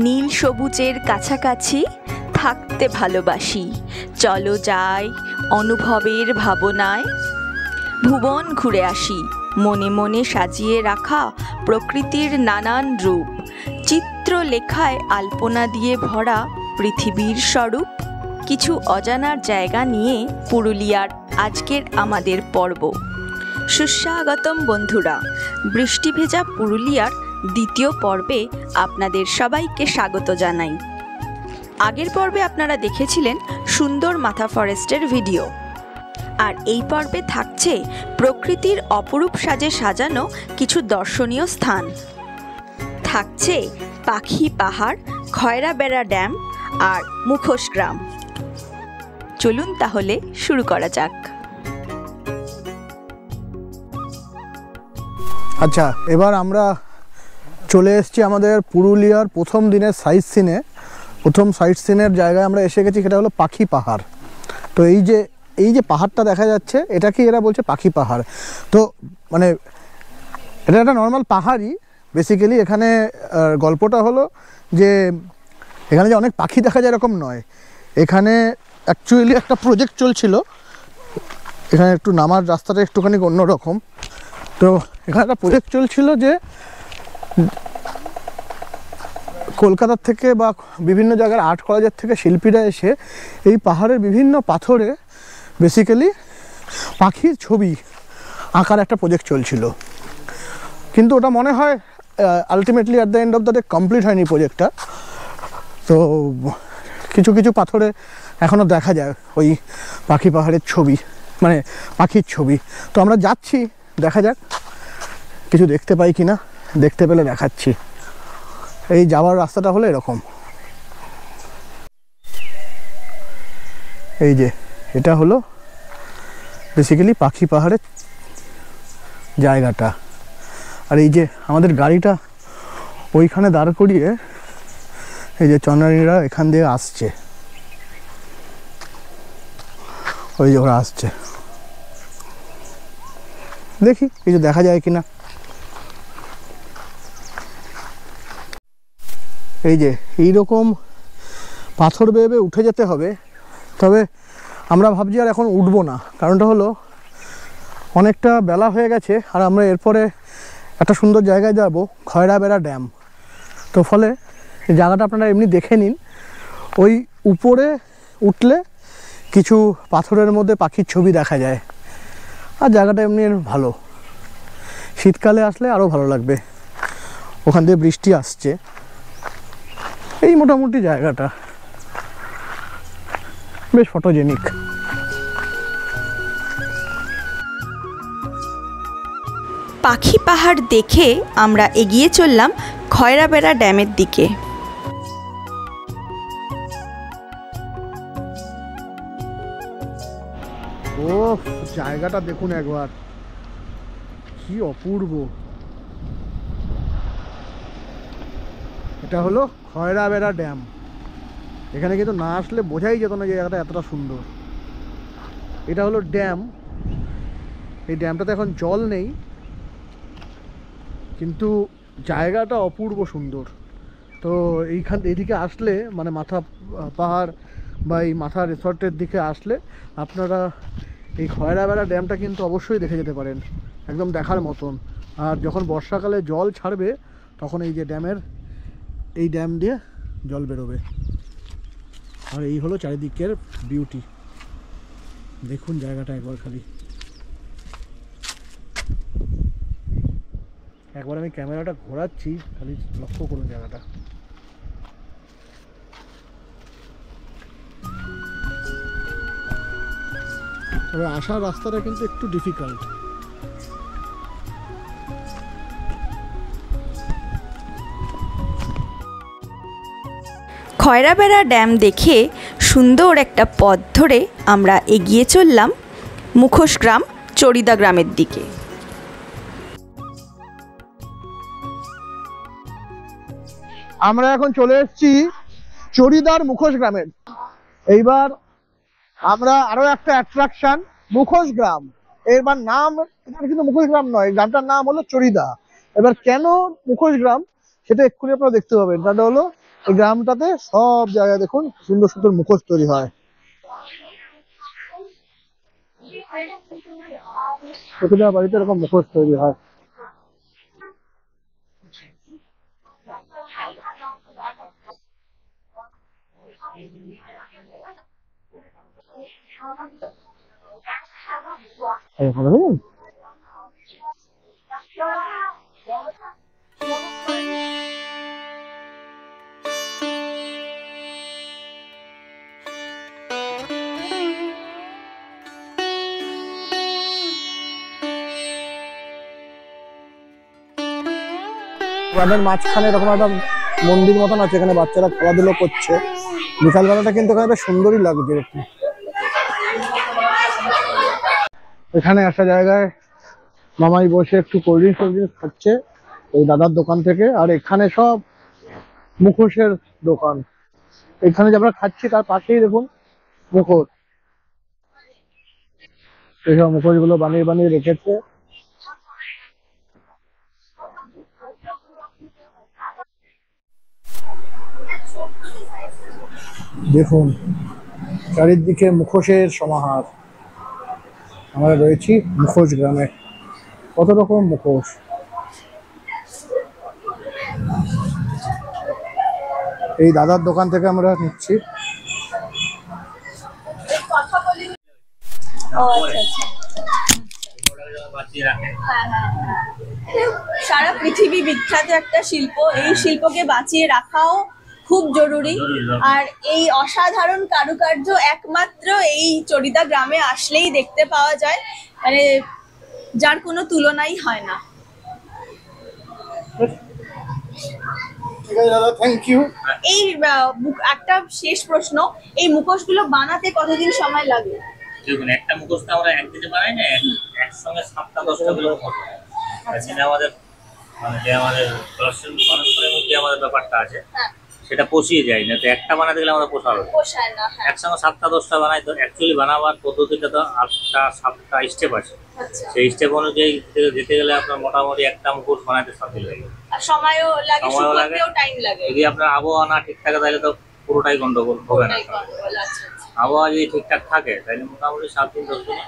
নীল সবুজের কাছাকাছি থাকতে ভালোবাসি। চলো যাই অনুভবের ভাবনায়, ভুবন ঘুরে আসি। মনে মনে সাজিয়ে রাখা প্রকৃতির নানান রূপ, চিত্রলেখায় আলপনা দিয়ে ভরা পৃথিবীর স্বরূপ। কিছু অজানার জায়গা নিয়ে পুরুলিয়ার আজকের আমাদের পর্ব। সুস্বাগতম বন্ধুরা, বৃষ্টি ভেজা পুরুলিয়ার দ্বিতীয় পর্বে আপনাদের সবাইকে স্বাগত জানাই। আগের পর্বে আপনারা দেখেছিলেন সুন্দর মাথা ফরেস্টের ভিডিও, আর এই পর্বে থাকছে প্রকৃতির অপরূপ সাজে সাজানো কিছু দর্শনীয় স্থান। থাকছে পাখি পাহাড়, খয়রাবেড়া ড্যাম আর মুখোশ গ্রাম। চলুন তাহলে শুরু করা যাক। আচ্ছা, এবার আমরা চলে এসেছি আমাদের পুরুলিয়ার প্রথম দিনের সাইট সিনে। প্রথম সাইট সিনের জায়গায় আমরা এসে গেছি, সেটা হলো পাখি পাহাড়। তো এই যে পাহাড়টা দেখা যাচ্ছে, এটাকে এরা বলছে পাখি পাহাড়। তো মানে এটা একটা নর্মাল পাহাড়ই বেসিক্যালি। এখানে গল্পটা হলো যে এখানে যে অনেক পাখি দেখা যায় এরকম নয়। এখানে অ্যাকচুয়ালি একটা প্রজেক্ট চলছিল। এখানে একটু নামার রাস্তাটা একটুখানি অন্যরকম। তো এখানে একটা প্রজেক্ট চলছিল যে কলকাতার থেকে বা বিভিন্ন জায়গার আর্ট কলেজের থেকে শিল্পীরা এসে এই পাহাড়ের বিভিন্ন পাথরে বেসিক্যালি পাখির ছবি আঁকার একটা প্রজেক্ট চলছিল। কিন্তু ওটা মনে হয় ultimately at the end of the day complete হয়নি প্রজেক্টটা। তো কিছু কিছু পাথরে এখনও দেখা যায় ওই পাখি পাহাড়ের ছবি, মানে পাখির ছবি। তো আমরা যাচ্ছি, দেখা যাক কিছু দেখতে পাই কিনা। দেখতে পেলে দেখাচ্ছি। এই যাওয়ার রাস্তাটা হলো এরকম। এই যে এটা হলো বেসিক্যালি পাখি পাহাড়ের জায়গাটা। আর এই যে আমাদের গাড়িটা ওইখানে দাঁড় করিয়ে এই যে চন্দ্রানীরা এখান দিয়ে আসছে, ওই যে ওরা আসছে। দেখি কিছু দেখা যায় কিনা। এই যে এইরকম পাথর বেয়ে উঠে যেতে হবে। তবে আমরা ভাবছি আর এখন উঠবো না, কারণটা হলো অনেকটা বেলা হয়ে গেছে। আর আমরা এরপরে একটা সুন্দর জায়গায় যাব, খয়রাবেড়া ড্যাম। তো ফলে এই জায়গাটা আপনারা এমনি দেখে নিন। ওই উপরে উঠলে কিছু পাথরের মধ্যে পাখির ছবি দেখা যায়। আর জায়গাটা এমনি ভালো, শীতকালে আসলে আরও ভালো লাগবে। ওখান দিয়ে বৃষ্টি আসছে। এই মোটামুটি জায়গাটা বেশ ফটোজেনিক। পাখি পাহাড় দেখে আমরা এগিয়ে চললাম খয়রাবেড়া ড্যামের দিকে। ও জায়গাটা দেখুন একবার, কি অপূর্ব। এটা হলো খয়রাবেড়া ড্যাম। এখানে কিন্তু না আসলে বোঝাই যেত না যে জায়গাটা এতটা সুন্দর। এটা হলো ড্যাম। এই ড্যামটাতে এখন জল নেই, কিন্তু জায়গাটা অপূর্ব সুন্দর। তো এইদিকে আসলে, মানে মাথা পাহাড় বা এই মাথা রিসর্টের দিকে আসলে আপনারা এই খয়রাবেড়া ড্যামটা কিন্তু অবশ্যই দেখে যেতে পারেন, একদম দেখার মতন। আর যখন বর্ষাকালে জল ছাড়বে তখন এই যে এই ড্যাম দিয়ে জল বেরোবে। আর এই হলো চারিদিকের বিউটি। দেখুন জায়গাটা একবার খালি। একবার আমি ক্যামেরাটা ঘোরাচ্ছি, খালি লক্ষ্য করুন জায়গাটা। তবে আসার রাস্তাটা কিন্তু একটু ডিফিকাল্ট। খয়রাবেড়া ড্যাম দেখে সুন্দর একটা পথ ধরে আমরা এগিয়ে চললাম মুখোশ গ্রাম, চড়িদা গ্রামের দিকে। আমরা এখন চলে এসেছি চড়িদার মুখোশ গ্রামের। এইবার আমরা আরো একটা অ্যাট্রাকশন, মুখোশ গ্রাম। এবার নাম, এটা কিন্তু মুখোশ গ্রাম নয়, গ্রামটার নাম হলো চড়িদা। এবার কেন মুখোশ গ্রাম সেটা এক্ষুনি আপনারা দেখতে পাবেন। এটা হলো এই গ্রামটাতে সব জায়গায় দেখুন সুন্দর সুন্দর মুখোশ তৈরি হয়। প্রতিটা বাড়িতে এরকম মুখোশ তৈরি হয়। গ্রামের মাঝখানে এরকম একটা মন্দির মতন আছে, এখানে বাচ্চারা খেলাধুলো করছে। বিকালবেলাটা কিন্তু এখানে বেশ সুন্দরই লাগছে। এখানে একটা জায়গায় মামাই বসে একটু কোল্ড ড্রিঙ্কস খাচ্ছে এই দাদার দোকান থেকে। আর এখানে সব মুখোশের দোকান। এখানে যে আমরা খাচ্ছি তার পাশেই দেখুন মুখোশ, এইসব মুখোশ গুলো বানিয়ে বানিয়ে রেখেছে। দেখুন চারিদিকে মুখোশের সমাহার। আমরা রয়েছি মুখোশ গ্রামে, কত রকম মুখোশ। এই দাদার দোকান থেকে আমরা নিচ্ছি। সারা পৃথিবী বিখ্যাত একটা শিল্প, এই শিল্পকে বাঁচিয়ে রাখাও খুব জরুরি। আর এই অসাধারণ কারুকার্য একমাত্র এই চড়িদা গ্রামে আসলেই দেখতে পাওয়া যায়, মানে যার কোনো তুলনাই হয় না। Thank you. এই একটা শেষ প্রশ্ন, এই মুখোশগুলো বানাতে কতদিন সময় লাগে? দেখুন, একটা মুখোশ তো আমরা একদিনে বানাই না, একসঙ্গে 7টা-10টা করে মুখোশ হয়। আমাদের মানে যে আমাদের পরস্পরের মধ্যে আমাদের ব্যাপারটা আছে সেটা পোষিয়ে যায় না। তো একটা বানাতে গেলে আমরা পোষাবো, একসঙ্গে 7টা-10টা বানাই। তো অ্যাকচুয়ালি বানাবার পদ্ধতিটা তো 8টা-7টা স্টেপ আছে। সেই স্টেপ অনুযায়ী যেতে গেলে আপনার মোটামুটি একটা মুখোশ বানাতে 7 দিন লাগে, সময়ও লাগে, টাইম লাগে। যদি আপনার আবহাওয়া না ঠিক থাকে তাহলে তো পুরোটাই গন্ডগোল হবে না। আবহাওয়া যদি ঠিকঠাক থাকে তাহলে মোটামুটি 7 দিন 10 দিন।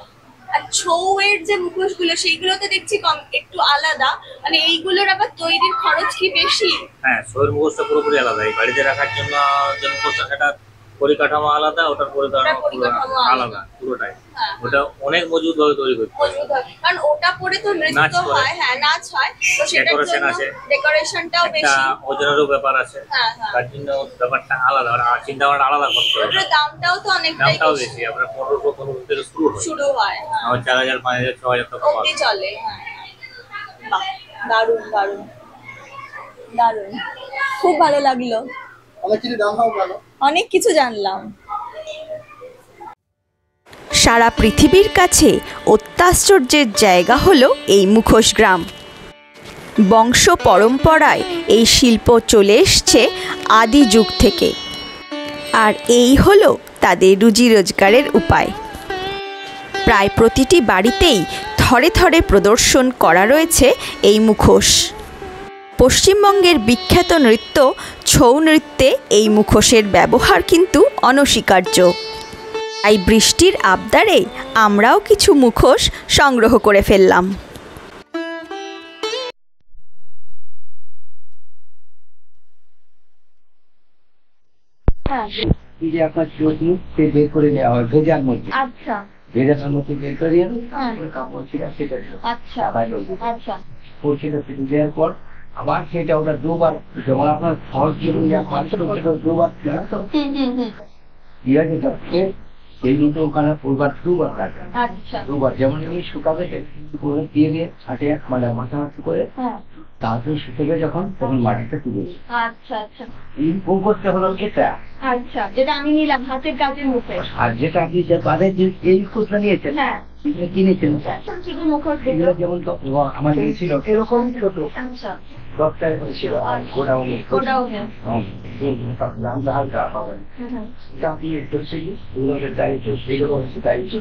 আর ছৌয়ের যে মুখোশগুলো সেইগুলো তো দেখছি কম একটু আলাদা, মানে এইগুলোর আবার তৈরির খরচ কি বেশি? হ্যাঁ, ছৌয়ের মুখোশটা পুরোপুরি আলাদা। এই বাড়িতে রাখার জন্য যে মুখোশটা সেটা পরিকাঠামো আলাদা, ওটার পরিকাঠামো আলাদা পুরোটাই। ওটা অনেক মজবুত ভাবে তৈরি করতে হয়, কারণ ওটা পরে তো নৃত্য হয়, হ্যাঁ নাচ হয়, তো সেটার জন্য ডেকোরেশনটাও বেশি, ওজনেরও ব্যাপার আছে। তার জন্য ব্যাপারটা আলাদা, আর চিন্তা ভাবনা আলাদা করতে হবে। ওটার দামটাও তো অনেকটাই বেশি। আপনার 1500 থেকে শুরু হয়, 4000, 5000, 6000 টাকা অবধি চলে। বাহ, দারুণ দারুণ দারুণ, খুব ভালো লাগলো। অনেক কিছু জানলাম। সারা পৃথিবীর কাছে অত্যাশ্চর্যের জায়গা হলো এই মুখোশ গ্রাম। বংশ পরম্পরায় এই শিল্প চলে এসছে আদি যুগ থেকে, আর এই হলো তাদের রুজি রোজগারের উপায়। প্রায় প্রতিটি বাড়িতেই থরে থরে প্রদর্শন করা রয়েছে এই মুখোশ। পশ্চিমবঙ্গের বিখ্যাত নৃত্য ছৌ নৃত্যে এই মুখোশের ব্যবহার কিন্তু অনস্বীকার্য। তাই বৃষ্টির আবদারে আমরাও কিছু মুখোশ সংগ্রহ করে ফেললাম। আপনার চটি বের করে নেওয়া হয় ভেজার মধ্যে। আচ্ছা, ভেজার মধ্যে বের করে কাপড় ছিটা সেটা দেওয়ার পর আবার সেটা ওটা দুবার, যেমন আপনার ফলস দুবার দিয়ে যাচ্ছে সেই দুটো ওখানে দুবার লাগে। দুবার যেমন শুকাবে দিয়ে দিয়ে ছাটে মানে মাথামাছি করে তারপরে শুকাবে যখন তখন মাটিটা তুলে। এই মুখোশটা হলো এটা, যেটা আমি নিলাম হাতের কাজের মুখোশ। আর যেটা আপনি যে বাদের যে এই মুখোশটা নিয়েছেন কিনেছেন এগুলো যেমন আমার ছিল এরকম ছোট 10টায় হয়েছিল গোডাউনে আমরা হালকা পাবেন আপনি একটু দায়িত্ব সেইরকম দায়িত্ব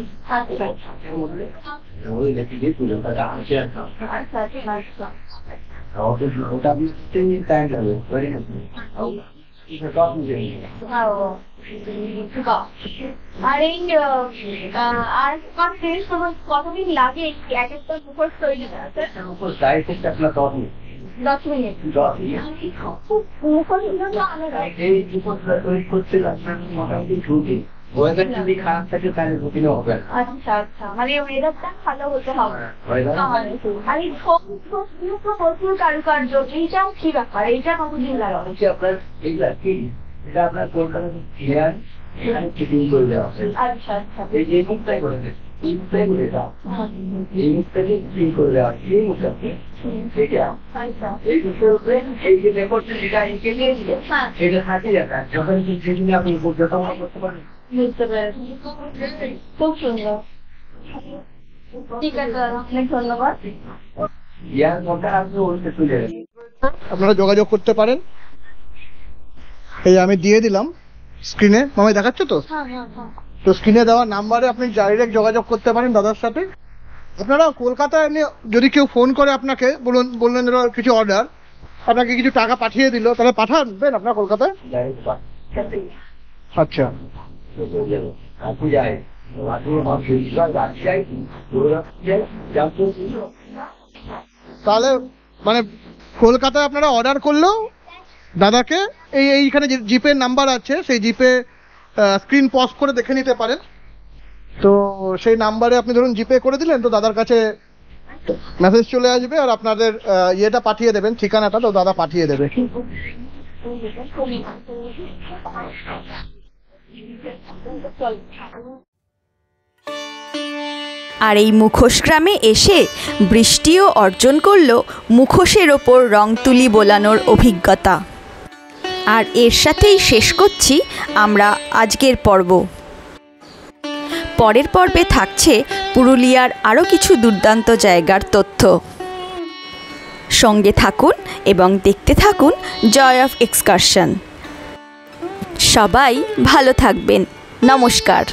ওই লেখি দিয়ে তুলে ওটা আসে ওটা টাইম লাগবে আর এই আর কতদিন লাগে এক একটা মুখোশ তৈরি করতে? মুখোশ গায়ে থেকে আপনার 10 মিনিট। 10 মিনিট। এই মুখোশটা তৈরি করতে আপনার মোটামুটি 2 দিন। ওয়েদার যদি খারাপ থাকে তাহলে রুটিনে হবে না। আচ্ছা আচ্ছা, মানে ওয়েদারটা ভালো হতে হবে। আর এই প্রচুর কারুকার্য, এইটাও কি ব্যাপার? এইটা কতদিন লাগাবে? আপনার এইটা কি, এটা আপনার কলকাতা ক্লিয়ার এখানে ফিটিং করে দেওয়া আছে। আচ্ছা আচ্ছা, এই যে মুখটাই করে দেয়, এই মুখটাই করে দাও, এই মুখটাকে ফিটিং করে দেওয়া আছে, এই মুখটাকে এটা এই মুখের উপরে এই যে রেকর্ডটা যেটা এঁকে দিয়েছে এটা থাকে যাবে, যখন সেদিন আপনি যত করতে পারেন। বুঝতে পেরেছি, খুব সুন্দর। ঠিক আছে, অনেক ধন্যবাদ। ইয়ার মধ্যে আপনি ওইটা তুলে দেবেন। আপনারা যোগাযোগ করতে পারেন, এই আমি দিয়ে দিলাম স্ক্রিনে, মামাই দেখাচ্ছে তো? তো স্ক্রিনে দেওয়া নাম্বারে আপনি ডাইরেক্ট যোগাযোগ করতে পারেন দাদার সাথে। আপনারা কলকাতায় এমনি যদি কেউ ফোন করে আপনাকে বললেন কিছু অর্ডার, আপনাকে কিছু টাকা পাঠিয়ে দিল, তাহলে পাঠাবেন আপনার কলকাতায়? আচ্ছা, তাহলে মানে কলকাতায় আপনারা অর্ডার করলেও দাদাকে এইখানে যে জিপে নাম্বার আছে সেই জিপে স্ক্রিন পজ করে দেখে নিতে পারেন। তো সেই নাম্বারে আপনি ধরুন জিপে করে দিলেন, তো দাদার কাছে মেসেজ চলে আসবে আর আপনাদের ইয়েটা পাঠিয়ে দেবেন, ঠিকানাটা, তো দাদা পাঠিয়ে দেবে। আর এই মুখোশ গ্রামে এসে বৃষ্টিও অর্জন করল মুখোশের ওপর রং তুলি বোলানোর অভিজ্ঞতা। আর এর সাথেই শেষ করছি আমরা আজকের পর্ব। পরের পর্বে থাকছে পুরুলিয়ার আরও কিছু দুর্দান্ত জায়গার তথ্য। সঙ্গে থাকুন এবং দেখতে থাকুন জয় অফ এক্সকারশন। সবাই ভালো থাকবেন। নমস্কার।